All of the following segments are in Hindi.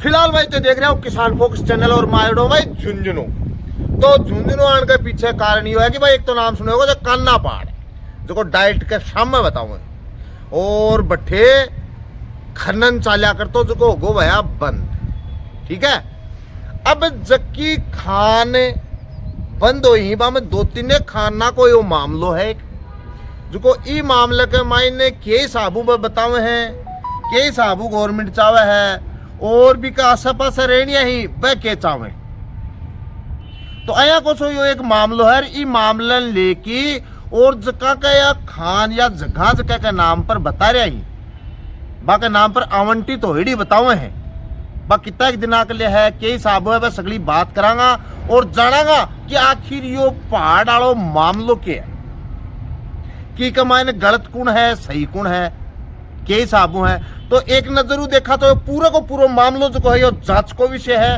फिलहाल भाई तो देख रहे हो किसान फोकस चैनल और मायडो भाई झुंझुनू। तो झुंझुनू आने के पीछे कारण ये है कि भाई एक तो नाम सुने होगा जो कान्ना पहाड़ है, जो को डाइट के सामने बताऊंगा, और बट्ठे खनन चाल्या कर तो जो हो भया बंद। ठीक है, अब जक्की खान बंद हो ही बा में 2-3 खाना को यो मामलो है जो को ई मामले के मायने के साबू में बतावे हैं, के साबू गवर्नमेंट चावे है, और भी का आस पास रेणिया ही वह के चावे। तो आया को सो यो एक मामलो है, ई मामला लेके और जगह का या खान या जगह के नाम पर बता रहा ही बाके नाम पर आवंटित तो हिडी बतावे हैं। बा कितना एक दिन के लिए है के साबू है, वह सगली बात करांगा और जानागा कि आखिर यो पहाड़ वालो मामलो के है कि कमाने गलत कुण है सही कुण है के साबू है। तो एक नजरू देखा तो पूरा को पूरा मामलो जो है यो जांच को विषय है,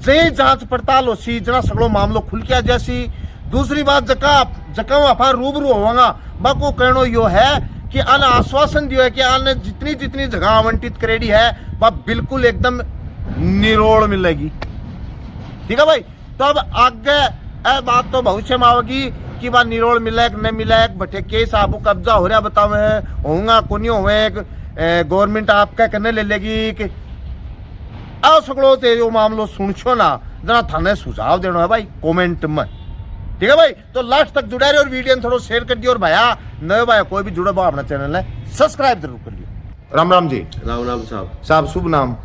जे जांच पड़ताल हो सी जना सगलो मामलो खुल के जैसी। दूसरी बात जका वफा रूबरू होवांगा बा को कहनो यो है कि अन आश्वासन दियो है कि अन जितनी जगह आवंटित करेडी है वह बिल्कुल एकदम निरोड़ मिलेगी। ठीक है भाई, तो अब आगे बात तो भविष्य में आवेगी कि वह निरोड़ मिले नहीं मिले, बटे के साबू कब्जा हो रहा बतावे होगा को नहीं होवे, गवर्नमेंट आपका करने ले लेगी कि आओ सगड़ो ते यो मामलो सुनछो ना, जना थाने सुझाव देना है भाई कमेंट में। ठीक है भाई, तो लास्ट तक जुड़ा रहे और वीडियो थोड़ा शेयर कर दियो, और भाया नए भाई कोई भी जुड़ा भाव अपना चैनल है सब्सक्राइब जरूर कर लियो। राम राम जी। राम राम साहब शुभ नाम?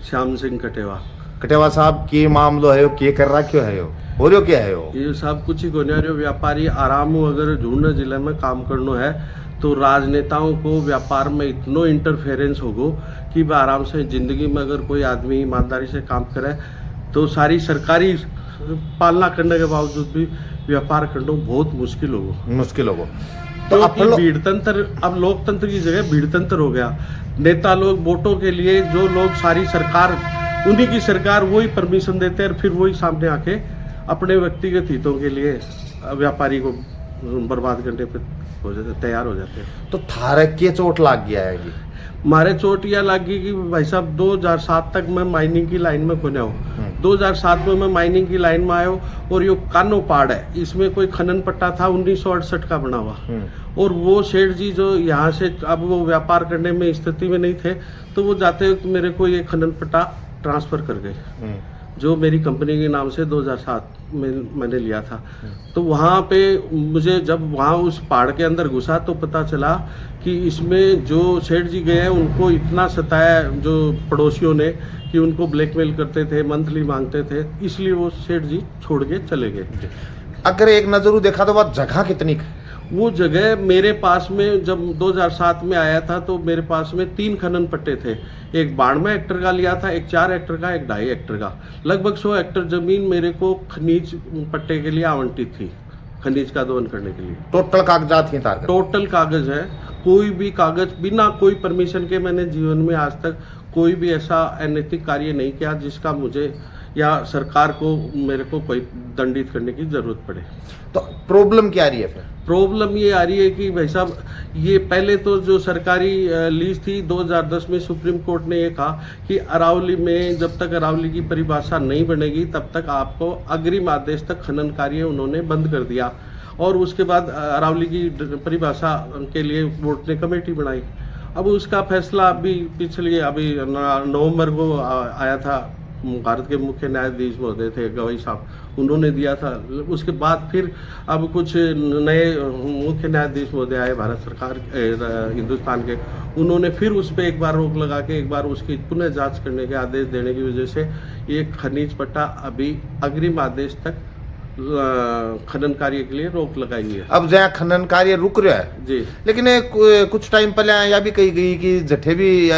श्याम सिंह कटेवा साहब, के मामलो है के कर रहा क्यों है हो रही क्या है ये साहब कुछ ही कोने व्यापारी आराम अगर झुंझुनू जिले में काम करनो है तो राजनेताओं को व्यापार में इतनो इंटरफेरेंस होगो कि वह आराम से जिंदगी में अगर कोई आदमी ईमानदारी से काम करे तो सारी सरकारी पालना करने के बावजूद भी व्यापार करना बहुत मुश्किल होगो। तो भीड़तंत्र अब लोकतंत्र की जगह भीड़तंत्र हो गया। नेता लोग वोटों के लिए जो लोग सारी सरकार उन्हीं की सरकार वही परमिशन देते हैं और फिर वही सामने आके अपने व्यक्तिगत हितों के लिए व्यापारी को बर्बाद करने पे तैयार हो जाते हैं। तो थारे के चोट लाग गया है? मारे चोट यह लग गई कि भाई साहब 2007 तक मैं माइनिंग की लाइन में खुने हूँ। 2007 में मैं माइनिंग की लाइन में आया और ये कानो पहाड़ है, इसमें कोई खनन पट्टा था 1968 का बना हुआ, और वो सेठ जी जो यहाँ से अब वो व्यापार करने में स्थिति में नहीं थे तो वो जाते हुए मेरे को ये खनन पट्टा ट्रांसफर कर गए जो मेरी कंपनी के नाम से 2007 में मैंने लिया था। तो वहाँ पे मुझे जब वहाँ उस पहाड़ के अंदर घुसा तो पता चला कि इसमें जो सेठ जी गए हैं उनको इतना सताया जो पड़ोसियों ने कि उनको ब्लैकमेल करते थे, मंथली मांगते थे, इसलिए वो सेठ जी छोड़ के चले गए। अगर एक नजरू देखा तो बात जगह कितनी वो जगह मेरे पास में जब 2007 में आया था तो मेरे पास में 3 खनन पट्टे थे, एक 92 हेक्टर का लिया था, एक 4 हेक्टर का, एक 2.5 हेक्टर का। लगभग 100 हेक्टर जमीन मेरे को खनिज पट्टे के लिए आवंटित थी, खनिज का दोहन करने के लिए। टोटल कागजात ही था? टोटल कागज है, कोई भी कागज बिना कोई परमिशन के मैंने जीवन में आज तक कोई भी ऐसा अनैतिक कार्य नहीं किया जिसका मुझे या सरकार को मेरे को कोई दंडित करने की जरूरत पड़े। तो प्रॉब्लम क्या आ रही है फिर? प्रॉब्लम ये आ रही है कि भाई साहब ये पहले तो जो सरकारी लीज थी 2010 में सुप्रीम कोर्ट ने ये कहा कि अरावली में जब तक अरावली की परिभाषा नहीं बनेगी तब तक आपको अग्रिम आदेश तक खनन कार्य उन्होंने बंद कर दिया, और उसके बाद अरावली की परिभाषा के लिए बोर्ड ने कमेटी बनाई। अब उसका फैसला अभी नवंबर को आया था, भारत के मुख्य न्यायाधीश महोदय थे गवाई साहब, उन्होंने दिया था। उसके बाद फिर अब कुछ नए मुख्य न्यायाधीश महोदय आए भारत सरकार हिंदुस्तान के, उन्होंने फिर उस पर एक बार रोक लगा के एक बार उसकी पुनः जांच करने के आदेश देने की वजह से ये खनिज पट्टा अभी अग्रिम आदेश तक खनन कार्य के लिए रोक लगाई है। अब जहाँ खनन कार्य रुक रहा है जी, लेकिन कुछ टाइम पहले यह भी कही गई कि जठे भी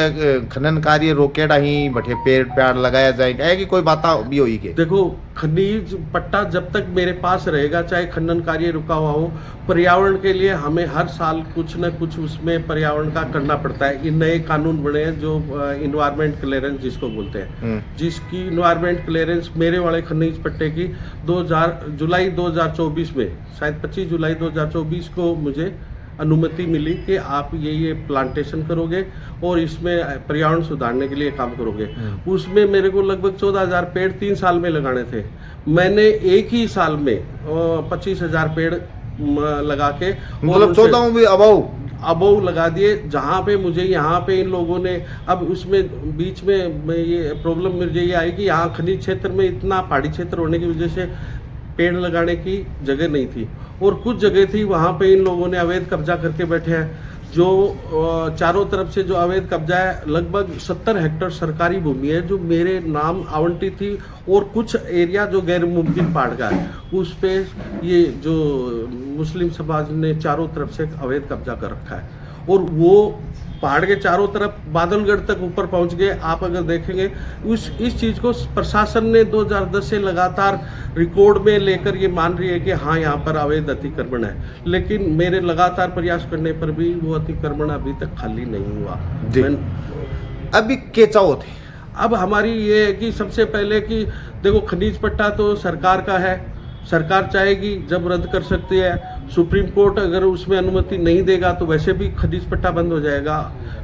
खनन कार्य रोकेड़ा ही बठे पेड़ लगाया जाएगा, है कि कोई बात भी हुई के? देखो खनिज पट्टा जब तक मेरे पास रहेगा, चाहे खनन कार्य रुका हुआ हो, पर्यावरण के लिए हमें हर साल कुछ न कुछ उसमें पर्यावरण का करना पड़ता है। इन नए कानून बने हैं जो इन्वायरमेंट क्लियरेंस जिसको बोलते हैं, जिसकी इन्वायरमेंट क्लियरेंस मेरे वाले खनिज पट्टे की जुलाई 2024 में, शायद 25 जुलाई 2024 को मुझे अनुमति मिली कि आप ये प्लांटेशन करोगे और इसमें पर्यावरण सुधारने के लिए काम करोगे। उसमें मेरे को लगभग 14,000 पेड़ 3 साल में लगाने थे। मैंने एक ही साल में 25,000 पेड़ लगा के, मतलब 14 भी अबोव लगा दिए। जहाँ पे मुझे यहाँ पे इन लोगों ने, अब उसमें बीच में ये प्रॉब्लम मुझे ये आई कि यहाँ खनिज क्षेत्र में इतना पहाड़ी क्षेत्र होने की वजह से पेड़ लगाने की जगह नहीं थी, और कुछ जगह थी वहाँ पे इन लोगों ने अवैध कब्जा करके बैठे हैं। जो चारों तरफ से जो अवैध कब्जा है, लगभग 70 हेक्टेयर सरकारी भूमि है जो मेरे नाम आवंटित थी, और कुछ एरिया जो गैर मुमकिन पहाड़ का है उस पे ये जो मुस्लिम समाज ने चारों तरफ से अवैध कब्जा कर रखा है, और वो पहाड़ के चारों तरफ बादलगढ़ तक ऊपर पहुंच गए। आप अगर देखेंगे इस चीज़ को प्रशासन ने 2010 से लगातार रिकॉर्ड में लेकर ये मान रही है कि हाँ यहाँ पर अवैध अतिक्रमण है, लेकिन मेरे लगातार प्रयास करने पर भी वो अतिक्रमण अभी तक खाली नहीं हुआ। अभी केचा होते अब हमारी ये है कि सबसे पहले कि देखो, खनिज पट्टा तो सरकार का है, सरकार चाहेगी जब रद्द कर सकती है। सुप्रीम कोर्ट अगर उसमें अनुमति नहीं देगा तो वैसे भी खनिज पट्टा बंद हो जाएगा।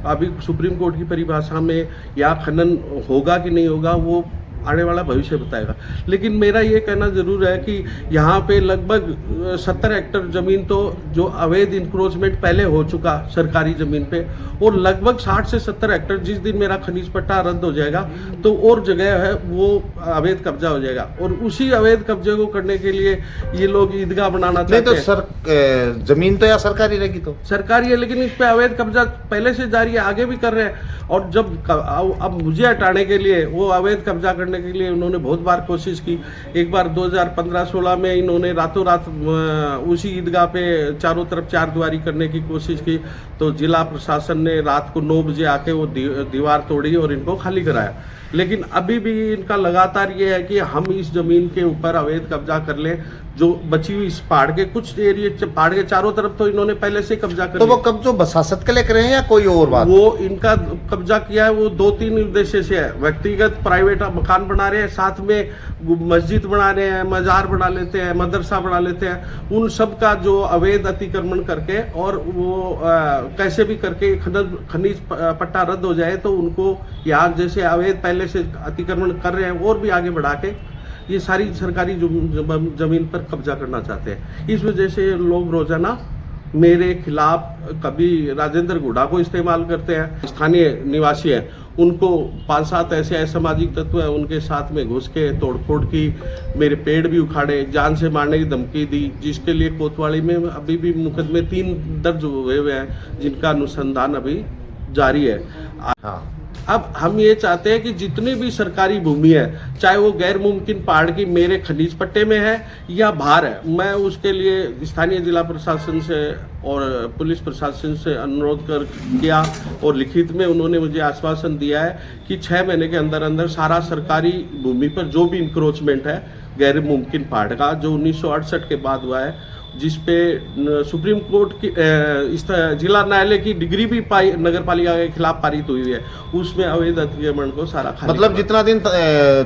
अभी सुप्रीम कोर्ट की परिभाषा में या खनन होगा कि नहीं होगा वो आने वाला भविष्य बताएगा। लेकिन मेरा ये कहना जरूर है कि यहाँ पे लगभग 70 हेक्टेयर जमीन तो जो अवैध इंक्रोचमेंट पहले हो चुका सरकारी जमीन पे, और लगभग 60 से 70 हेक्टेयर जिस दिन मेरा खनिज पट्टा रद्द हो जाएगा तो और जगह है वो अवैध कब्जा हो जाएगा, और उसी अवैध कब्जे को करने के लिए ये लोग ईदगाह बनाना चाहते हैं। तो जमीन तो या सरकारी रहेगी, तो सरकारी है, लेकिन इस पे अवैध कब्जा पहले से जारी है, आगे भी कर रहे हैं। और जब अब मुझे हटाने के लिए, वो अवैध कब्जा करने के लिए उन्होंने बहुत बार कोशिश की। एक बार 2015-16 में इन्होंने रातों रात उसी ईदगाह पे चारों तरफ चारदीवारी करने की कोशिश की, तो जिला प्रशासन ने रात को 9 बजे आके वो दीवार तोड़ी और इनको खाली कराया। लेकिन अभी भी इनका लगातार ये है कि हम इस जमीन के ऊपर अवैध कब्जा कर लें, जो बची हुई इस पहाड़ के कुछ एरिया, पहाड़ के चारों तरफ तो इन्होंने पहले से कब्जा कर तो वो कब्जो बसासत के लिए कर रहे हैं या कोई और बात? वो इनका कब्जा किया है वो 2-3 उद्देश्य से है। व्यक्तिगत प्राइवेट मकान बना रहे हैं, साथ में मस्जिद बना रहे हैं, मजार बना लेते हैं, मदरसा बना लेते हैं, उन सब का जो अवैध अतिक्रमण करके, और वो कैसे भी करके खनिज पट्टा रद्द हो जाए तो उनको यहाँ जैसे अवैध पहले से अतिक्रमण कर रहे हैं और भी आगे बढ़ा के ये सारी सरकारी जमीन पर कब्जा करना चाहते हैं। इस वजह से लोग रोजाना मेरे खिलाफ कभी राजेंद्र गुड़ा को इस्तेमाल करते हैं, स्थानीय निवासी हैं, उनको 5-7 ऐसे असामाजिक तत्व हैं, उनके साथ में घुस के तोड़फोड़ की, मेरे पेड़ भी उखाड़े, जान से मारने की धमकी दी, जिसके लिए कोतवाली में अभी भी मुकदमे 3 दर्ज हुए हुए हैं, जिनका अनुसंधान अभी जारी है। हाँ। अब हम ये चाहते हैं कि जितनी भी सरकारी भूमि है, चाहे वो गैर मुमकिन पहाड़ की मेरे खनिज पट्टे में है या बाहर है, मैं उसके लिए स्थानीय जिला प्रशासन से और पुलिस प्रशासन से अनुरोध किया, और लिखित में उन्होंने मुझे आश्वासन दिया है कि 6 महीने के अंदर अंदर सारा सरकारी भूमि पर जो भी इंक्रोचमेंट है गैर मुमकिन पहाड़ का, जो 1968 के बाद हुआ है, जिसपे सुप्रीम कोर्ट की जिला न्यायालय की डिग्री भी नगर पालिका के खिलाफ पारित हुई है, उसमें अवैध अतिक्रमण को सारा मतलब जितना दिन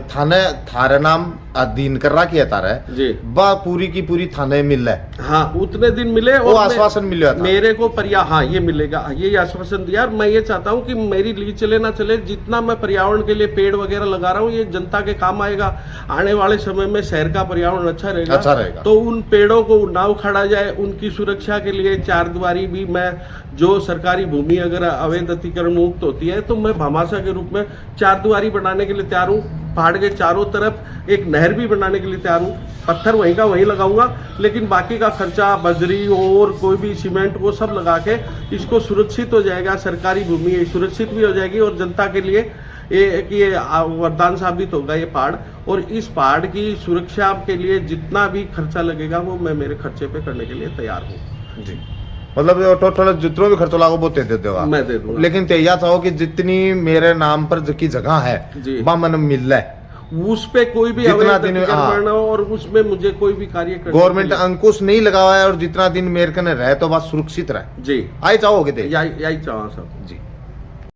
थाने नाम अधीन कर रहा किया तारा है जी, बा पूरी की पूरी थाने मिल है। हाँ, उतने दिन मिले, वो आश्वासन मिला था मेरे को हाँ ये मिलेगा, ये आश्वासन दिया। मैं ये चाहता हूँ कि मेरी लीज चले ना चले, जितना मैं पर्यावरण के लिए पेड़ वगैरह लगा रहा हूँ ये जनता के काम आएगा। आने वाले समय में शहर का पर्यावरण अच्छा रहेगा, तो उन पेड़ों को ना उखाड़ा जाए, उनकी सुरक्षा के लिए चारदीवारी भी, मैं जो सरकारी भूमि अगर अवैध अतिक्रमण मुक्त होती है तो मैं भामाशाह के रूप में चारदीवारी बनाने के लिए तैयार हूँ। पहाड़ के चारों तरफ एक नहर भी बनाने के लिए तैयार हूँ, पत्थर वहीं का वहीं लगाऊंगा, लेकिन बाकी का खर्चा बजरी और कोई भी सीमेंट वो सब लगा के इसको सुरक्षित हो जाएगा, सरकारी भूमि सुरक्षित भी हो जाएगी, और जनता के लिए ये वरदान साबित होगा ये पहाड़। और इस पहाड़ की सुरक्षा के लिए जितना भी खर्चा लगेगा वो मैं मेरे खर्चे पे करने के लिए तैयार हूँ जी। मतलब टोटल जितना भी खर्चा लागो वो दे देगा, मैं दे दूंगा, लेकिन तैया चाहो कि जितनी मेरे नाम पर की जगह है वह मन मिल रहा है, उस पे कोई भी जितना दिन और उसमें मुझे कोई भी कार्य गवर्नमेंट अंकुश नहीं लगा हुआ है, और जितना दिन मेरे कने रहे तो बस सुरक्षित रहे जी। आई चाहोगे यही चाहो सब जी।